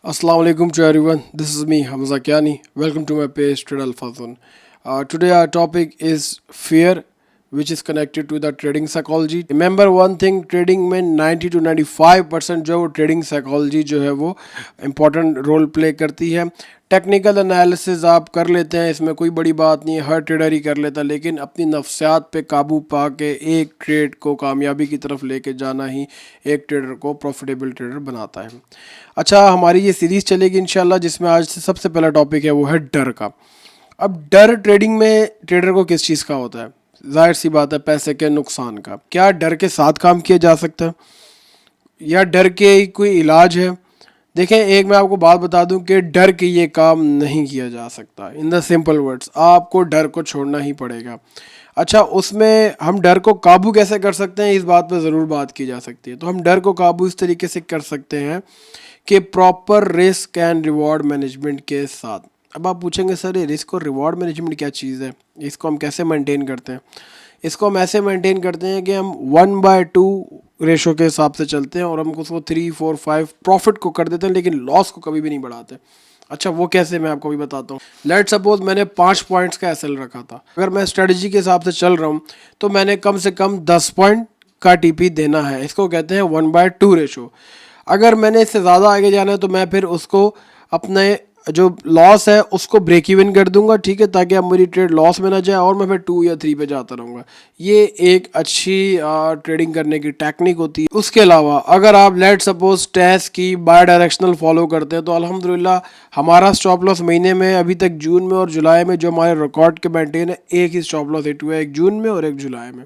Assalamu alaikum to everyone. This is me, Hamza Kiani. Welcome to my page, Trade Alpha Zone. Today, our topic is fear, which is connected to the trading psychology. Remember one thing, trading में 90 to 95% जो वो trading psychology जो है वो important role play करती है. Technical analysis आप कर लेते हैं, इसमें कोई बड़ी बात नहीं है, हर ट्रेडर ही कर लेता है, लेकिन अपनी नफ्सियात पे काबू पा के एक ट्रेड को कामयाबी की तरफ लेके जाना ही एक ट्रेडर को प्रॉफिटेबल ट्रेडर बनाता है. अच्छा, हमारी ये सीरीज़ चलेगी इंशाल्लाह, जिसमें आज से सबसे पहला टॉपिक है वो है डर का. अब डर ट्रेडिंग में ट्रेडर को किस चीज़ का होता है? जाहिर सी बात है, पैसे के नुकसान का. क्या डर के साथ काम किया जा सकता है या डर के ही कोई इलाज है? देखें, एक मैं आपको बात बता दूं कि डर के ये काम नहीं किया जा सकता. इन द सिंपल वर्ड्स, आपको डर को छोड़ना ही पड़ेगा. अच्छा, उसमें हम डर को काबू कैसे कर सकते हैं, इस बात पर ज़रूर बात की जा सकती है. तो हम डर को काबू इस तरीके से कर सकते हैं कि proper risk and reward management के साथ. अब आप पूछेंगे, सर ये रिस्क और रिवॉर्ड मैनेजमेंट क्या चीज़ है, इसको हम कैसे मेंटेन करते हैं? इसको हम ऐसे मेंटेन करते हैं कि हम 1/2 रेशो के हिसाब से चलते हैं और हम उसको 3, 4, 5 प्रॉफिट को कर देते हैं, लेकिन लॉस को कभी भी नहीं बढ़ाते. अच्छा, वो कैसे, मैं आपको भी बताता हूँ. लेट सपोज मैंने 5 पॉइंट्स का एसएल रखा था. अगर मैं स्ट्रेटजी के हिसाब से चल रहा हूँ तो मैंने कम से कम 10 पॉइंट का टीपी देना है. इसको कहते हैं 1/2 रेशो. अगर मैंने इससे ज़्यादा आगे जाना है तो मैं फिर उसको अपने जो लॉस है उसको ब्रेक इवन कर दूंगा, ठीक है, ताकि अब मेरी ट्रेड लॉस में ना जाए और मैं फिर 2 या 3 पे जाता रहूँगा. ये एक अच्छी ट्रेडिंग करने की टेक्निक होती है. उसके अलावा अगर आप लेट सपोज टेस्ट की बाय डायरेक्शनल फॉलो करते हैं तो अल्हम्दुलिल्लाह हमारा स्टॉप लॉस महीने में अभी तक जून में और जुलाई में जो हमारे रिकॉर्ड के मेंटेन है, एक ही स्टॉप लॉस हिट हुआ है, एक जून में और एक जुलाई में.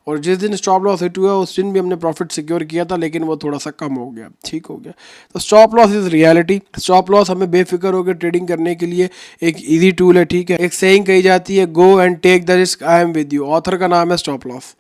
और जिस दिन स्टॉप लॉस हिट हुआ उस दिन भी हमने प्रॉफिट सिक्योर किया था, लेकिन वो थोड़ा सा कम हो गया, ठीक हो गया. तो stop loss is reality. Stop loss हमें बेफिक्र होकर ट्रेडिंग करने के लिए एक इजी टूल है, ठीक है. एक सेइंग कही जाती है, go and take the risk, I am with you. Author का नाम है स्टॉप लॉस,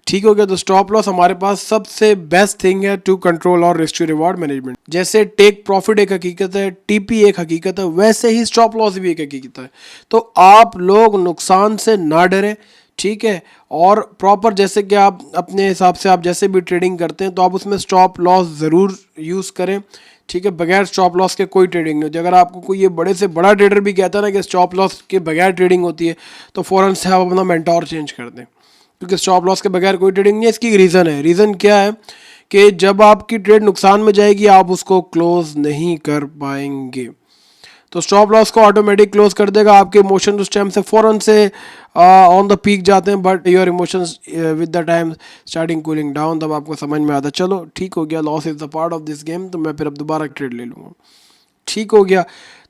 ठीक हो गया. तो स्टॉप लॉस हमारे पास सबसे बेस्ट थिंग है टू कंट्रोल और रिस्क टू रिवॉर्ड मैनेजमेंट. जैसे टेक प्रॉफिट एक हकीकत है, टीपी एक हकीकत है, वैसे ही स्टॉप लॉस भी एक हकीकत है. तो आप लोग नुकसान से ना डरें, ठीक है. और प्रॉपर जैसे कि आप अपने हिसाब से आप जैसे भी ट्रेडिंग करते हैं तो आप उसमें स्टॉप लॉस ज़रूर यूज़ करें, ठीक है. बगैर स्टॉप लॉस के कोई ट्रेडिंग नहीं होती. अगर आपको कोई ये बड़े से बड़ा ट्रेडर भी कहता है ना कि स्टॉप लॉस के बगैर ट्रेडिंग होती है, तो फ़ौरन से आप अपना मेंटोर चेंज कर दें, क्योंकि स्टॉप लॉस के बगैर कोई ट्रेडिंग नहीं है. इसकी रीज़न है. रीज़न क्या है कि जब आपकी ट्रेड नुकसान में जाएगी आप उसको क्लोज नहीं कर पाएंगे. तो स्टॉप लॉस को ऑटोमेटिक क्लोज कर देगा. आपके इमोशन उस टाइम से फ़ौरन से ऑन द पीक जाते हैं, but your emotions with the time starting cooling down. तब आपको समझ में आता है, चलो ठीक हो गया, loss is the part of this game, तो मैं फिर अब दोबारा ट्रेड ले लूँगा, ठीक हो गया.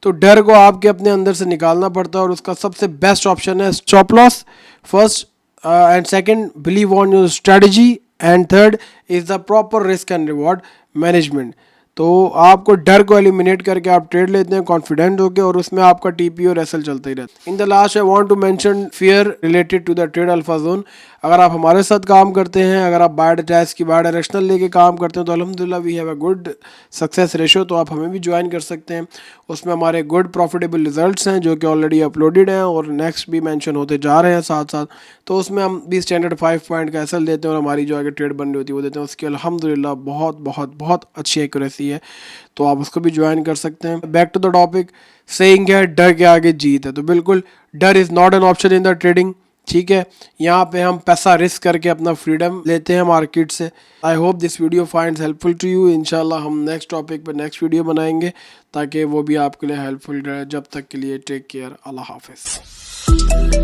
तो डर को आपके अपने अंदर से निकालना पड़ता है और उसका सबसे बेस्ट ऑप्शन है stop loss. First and second, believe on your strategy, and third is the proper risk and reward management. तो आपको डर को एलिमिनेट करके आप ट्रेड लेते हैं कॉन्फिडेंट होकर, और उसमें आपका टीपी और एसएल चलता ही रहता है. In the last I want to mention fear related to the trade alpha zone. अगर आप हमारे साथ काम करते हैं, अगर आप बाय टेस्ट की बाय डायरेक्शनल लेके काम करते हैं, तो अल्हम्दुलिल्लाह we have a good success ratio. तो आप हमें भी ज्वाइन कर सकते हैं. उसमें हमारे गुड प्रॉफिटेबल रिजल्ट्स हैं जो कि ऑलरेडी अपलोडेड हैं और नेक्स्ट भी मेंशन होते जा रहे हैं साथ साथ. तो उसमें हम भी स्टैंडर्ड 5 पॉइंट का एसएल देते हैं और हमारी जो आगे ट्रेड बन रही होती है वो देते हैं. उसकी अल्हम्दुलिल्लाह बहुत बहुत बहुत अच्छी एक्यूरेसी है, तो आप उसको भी ज्वाइन कर सकते हैं. Back to the topic, saying है डर के आगे जीत है. तो बिल्कुल डर is not an option in the trading, ठीक है. यहाँ पे हम पैसा रिस्क करके अपना फ्रीडम लेते हैं मार्केट से. I hope this video finds helpful to you. इंशाल्लाह हम नेक्स्ट टॉपिक पे नेक्स्ट वीडियो बनाएंगे ताकि वो भी आपके लिए हेल्पफुल रहे. जब तक के लिए टेक केयर, अल्लाह हाफिज़.